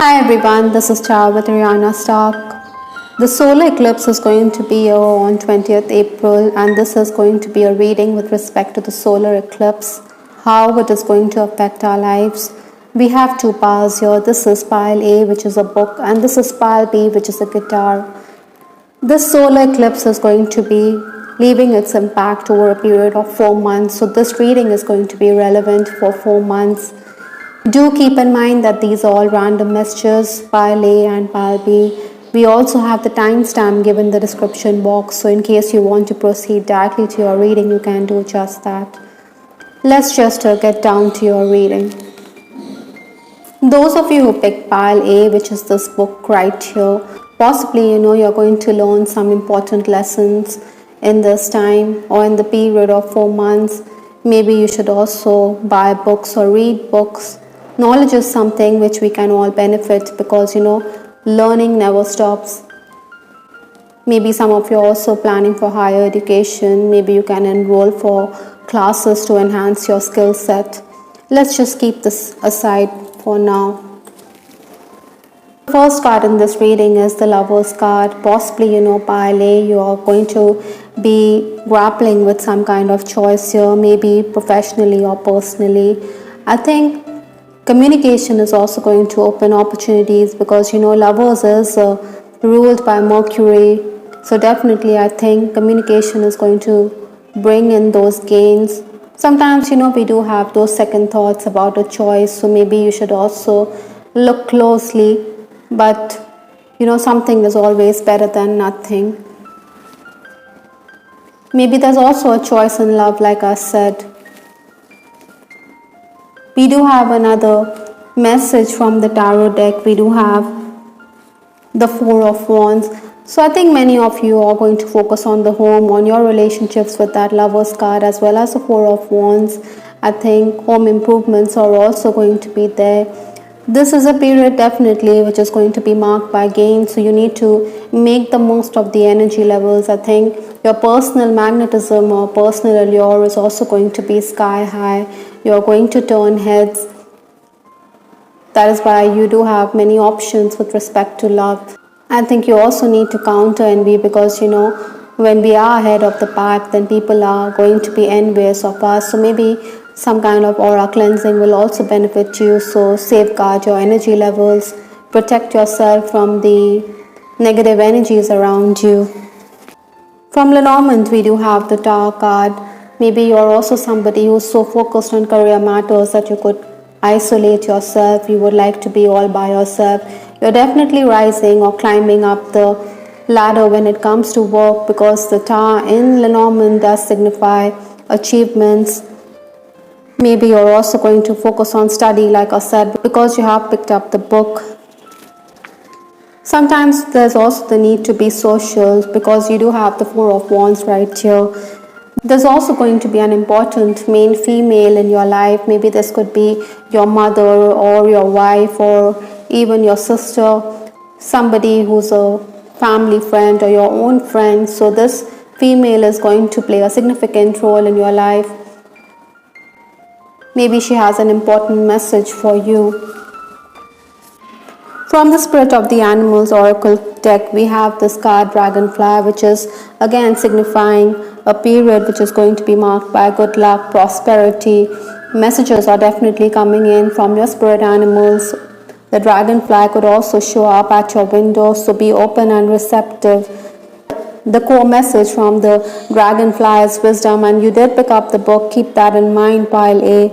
Hi everyone, this is Chao with Ariana stock. The solar eclipse is going to be on 20th April, and this is going to be a reading with respect to the solar eclipse, how it is going to affect our lives. We have two piles here. This is pile A, which is a book, and this is pile B, which is a guitar. This solar eclipse is going to be leaving its impact over a period of 4 months. So this reading is going to be relevant for 4 months. Do keep in mind that these are all random messages, pile A and pile B. We also have the timestamp given in the description box, so in case you want to proceed directly to your reading, you can do just that. Let's just get down to your reading. Those of you who picked pile A, which is this book right here, possibly you're going to learn some important lessons in this time or in the period of 4 months. Maybe you should also buy books or read books. Knowledge is something which we can all benefit because learning never stops. Maybe some of you are also planning for higher education. Maybe you can enroll for classes to enhance your skill set. Let's just keep this aside for now. The first card in this reading is the Lover's card. Possibly, pile A, you are going to be grappling with some kind of choice here, maybe professionally or personally. I think communication is also going to open opportunities because Lovers is ruled by Mercury. So definitely I think communication is going to bring in those gains. Sometimes we do have those second thoughts about a choice, so maybe you should also look closely, but something is always better than nothing. Maybe there's also a choice in love, like I said. We do have another message from the tarot deck. We do have the Four of Wands. So I think many of you are going to focus on the home, on your relationships with that Lover's card as well as the Four of Wands. I think home improvements are also going to be there. This is a period definitely which is going to be marked by gain. So you need to make the most of the energy levels. I think your personal magnetism or personal allure is also going to be sky high. You're going to turn heads. That is why you do have many options with respect to love. I think you also need to counter envy because when we are ahead of the pack, then people are going to be envious of us. So maybe some kind of aura cleansing will also benefit you. So safeguard your energy levels, protect yourself from the negative energies around you. From Lenormand, we do have the Tower card. Maybe you're also somebody who's so focused on career matters that you could isolate yourself. You would like to be all by yourself. You're definitely rising or climbing up the ladder when it comes to work because the Tower in Lenormand does signify achievements. Maybe you're also going to focus on study, like I said, because you have picked up the book. Sometimes there's also the need to be social because you do have the Four of Wands right here. There's also going to be an important main female in your life. Maybe this could be your mother or your wife or even your sister, somebody who's a family friend or your own friend. So this female is going to play a significant role in your life. Maybe she has an important message for you. From the Spirit of the Animals Oracle deck, we have this card Dragonfly, which is again signifying a period which is going to be marked by good luck, prosperity. Messages are definitely coming in from your spirit animals. The dragonfly could also show up at your window, so be open and receptive. The core message from the dragonfly is wisdom, and you did pick up the book. Keep that in mind, pile A.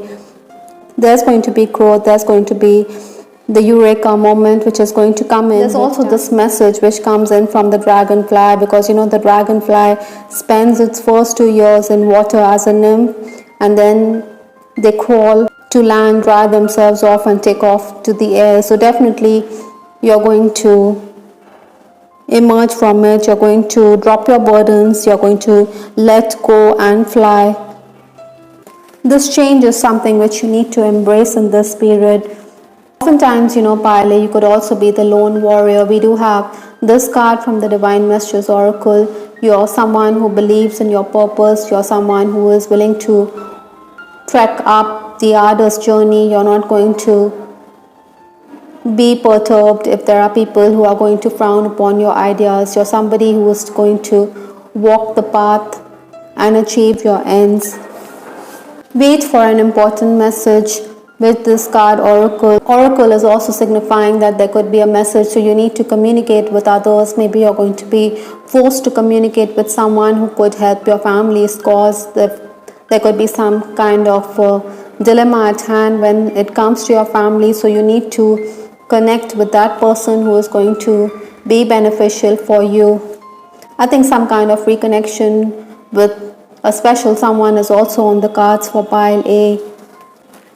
There's going to be growth, there's going to be the eureka moment which is going to come in. There's also this message which comes in from the dragonfly because the dragonfly spends its first 2 years in water as a nymph, and then they crawl to land, dry themselves off and take off to the air. So definitely you're going to emerge from it, you're going to drop your burdens, you're going to let go and fly. This change is something which you need to embrace in this period. Oftentimes, pile A, you could also be the lone warrior. We do have this card from the Divine Messages Oracle. You're someone who believes in your purpose. You're someone who is willing to trek up the arduous journey. You're not going to be perturbed if there are people who are going to frown upon your ideas. You're somebody who is going to walk the path and achieve your ends. Wait for an important message with this card Oracle. Oracle is also signifying that there could be a message, so you need to communicate with others. Maybe you're going to be forced to communicate with someone who could help your family's cause. There could be some kind of dilemma at hand when it comes to your family, so you need to connect with that person who is going to be beneficial for you. I think some kind of reconnection with a special someone is also on the cards for pile A,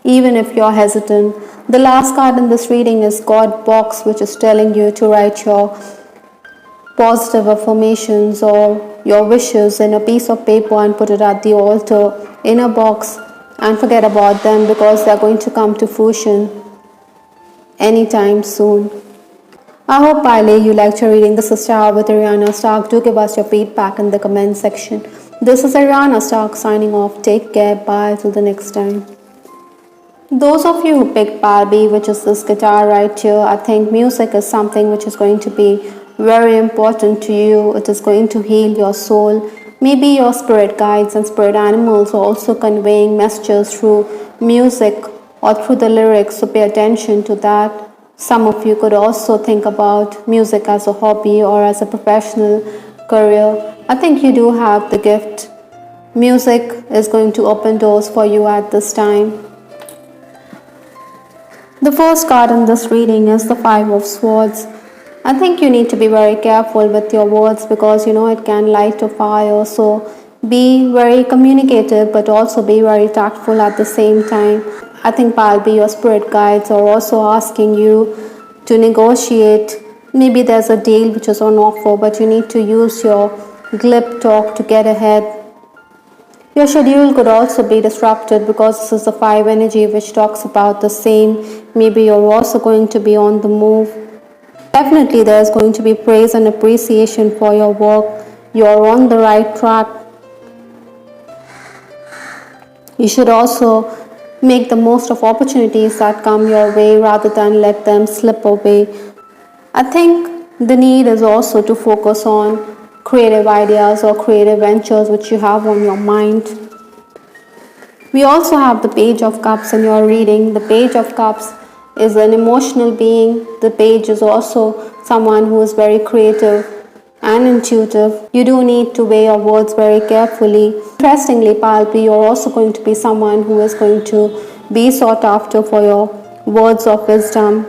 even if you're hesitant. The last card in this reading is God Box, which is telling you to write your positive affirmations or your wishes in a piece of paper and put it at the altar in a box and forget about them, because they're going to come to fruition anytime soon. I hope pile A you liked your reading. This is Star with Ariana Stark. Do give us your feedback in the comment section. This is Ariana Stark signing off. Take care. Bye. Till the next time. Those of you who picked pile B, which is this guitar right here, I think music is something which is going to be very important to you. It is going to heal your soul. Maybe your spirit guides and spirit animals are also conveying messages through music or through the lyrics, so pay attention to that. Some of you could also think about music as a hobby or as a professional career. I think you do have the gift. Music is going to open doors for you at this time. The first card in this reading is the Five of Swords. I think you need to be very careful with your words, because it can light a fire. So be very communicative, but also be very tactful at the same time. I think pile B, your spirit guides are also asking you to negotiate. Maybe there's a deal which is on offer, but you need to use your glib talk to get ahead. Your schedule could also be disrupted, because this is the 5 energy which talks about the same. Maybe you're also going to be on the move. Definitely there's going to be praise and appreciation for your work. You're on the right track. You should also make the most of opportunities that come your way rather than let them slip away. I think the need is also to focus on creative ideas or creative ventures which you have on your mind. We also have the Page of Cups in your reading. The Page of Cups is an emotional being. The page is also someone who is very creative and intuitive. You do need to weigh your words very carefully. Interestingly, pile B, you're also going to be someone who is going to be sought after for your words of wisdom.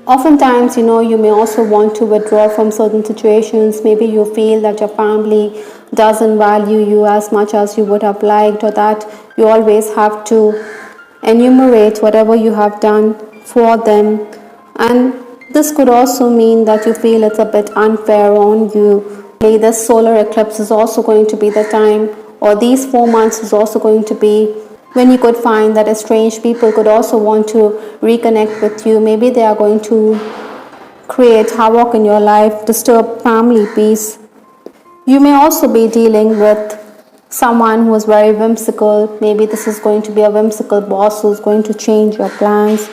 Oftentimes, you may also want to withdraw from certain situations. Maybe you feel that your family doesn't value you as much as you would have liked, or that you always have to enumerate whatever you have done for them. And this could also mean that you feel it's a bit unfair on you. This solar eclipse is also going to be the time, or these 4 months is also going to be when you could find that estranged people could also want to reconnect with you. Maybe they are going to create havoc in your life, disturb family peace. You may also be dealing with someone who is very whimsical. Maybe this is going to be a whimsical boss who is going to change your plans.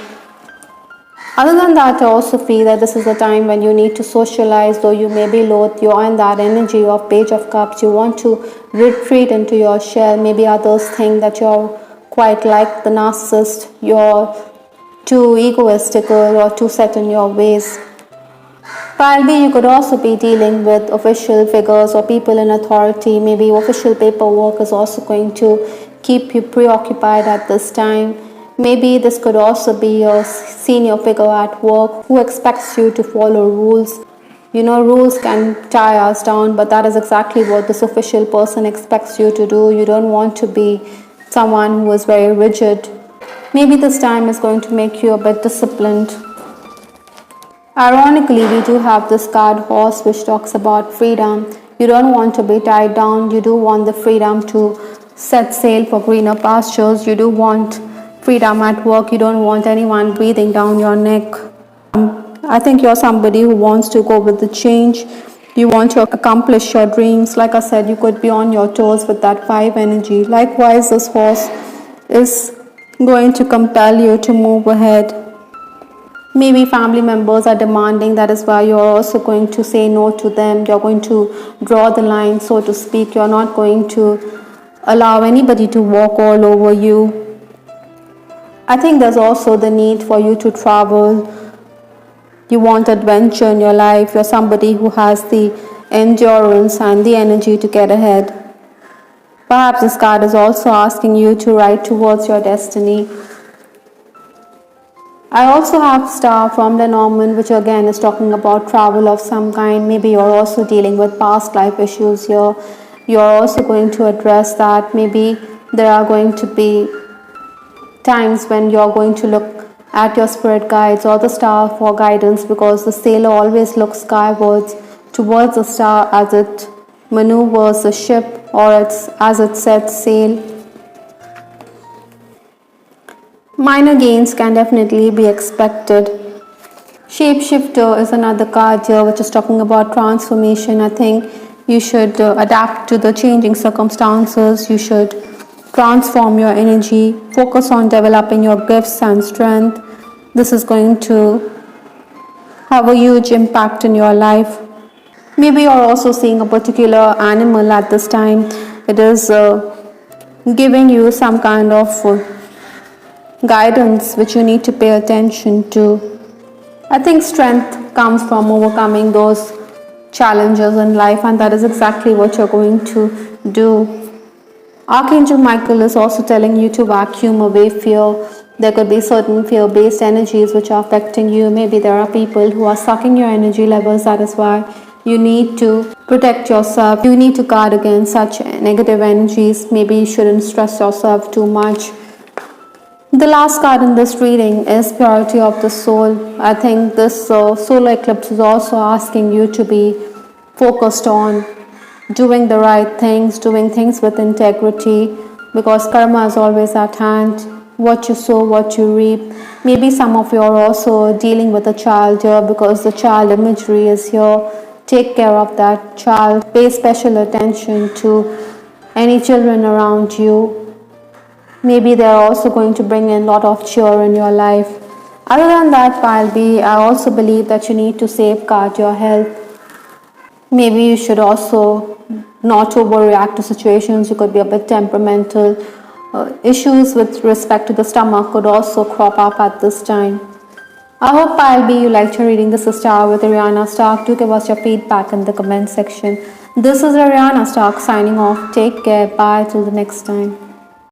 Other than that, I also feel that this is a time when you need to socialize. Though you may be loath, you're in that energy of Page of Cups. You want to retreat into your shell. Maybe others think that you're quite like the narcissist. You're too egoistical or too set in your ways. Pile B, you could also be dealing with official figures or people in authority. Maybe official paperwork is also going to keep you preoccupied at this time. Maybe this could also be a senior figure at work who expects you to follow rules. Rules can tie us down, but that is exactly what this official person expects you to do. You don't want to be someone who is very rigid. Maybe this time is going to make you a bit disciplined. Ironically, we do have this card Horse, which talks about freedom. You don't want to be tied down. You do want the freedom to set sail for greener pastures. You do want freedom at work. You don't want anyone breathing down your neck. I think you're somebody who wants to go with the change. You want to accomplish your dreams. Like I said, you could be on your toes with that 5 energy. Likewise, this Horse is going to compel you to move ahead. Maybe family members are demanding, that is why you're also going to say no to them. You're going to draw the line, so to speak. You're not going to allow anybody to walk all over you. I think there's also the need for you to travel. You want adventure in your life. You're somebody who has the endurance and the energy to get ahead. Perhaps this card is also asking you to ride towards your destiny. I also have Star from Lenormand, which again is talking about travel of some kind. Maybe you're also dealing with past life issues here. You're also going to address that. Maybe there are going to be times when you're going to look at your spirit guides or the star for guidance, because the sailor always looks skywards towards the star as it maneuvers the ship or as it sets sail. Minor gains can definitely be expected. Shapeshifter is another card here which is talking about transformation. I think you should adapt to the changing circumstances. You should transform your energy, focus on developing your gifts and strength. This is going to have a huge impact in your life. Maybe you're also seeing a particular animal at this time. It is giving you some kind of guidance which you need to pay attention to. I think strength comes from overcoming those challenges in life, and that is exactly what you're going to do. Archangel Michael is also telling you to vacuum away fear. There could be certain fear-based energies which are affecting you. Maybe there are people who are sucking your energy levels. That is why you need to protect yourself. You need to guard against such negative energies. Maybe you shouldn't stress yourself too much. The last card in this reading is Purity of the Soul. I think this solar eclipse is also asking you to be focused on doing the right things, doing things with integrity, because karma is always at hand. What you sow, what you reap. Maybe some of you are also dealing with a child here, because the child imagery is here. Take care of that child. Pay special attention to any children around you. Maybe they're also going to bring in a lot of cheer in your life. Other than that, Pile B, I also believe that you need to safeguard your health. Maybe you should also not overreact to situations. You could be a bit temperamental. Issues with respect to the stomach could also crop up at this time. I hope Pile B, you liked your reading. This is Star with Ariana Stark. Do give us your feedback in the comment section. This is Ariana Stark signing off. Take care. Bye till the next time.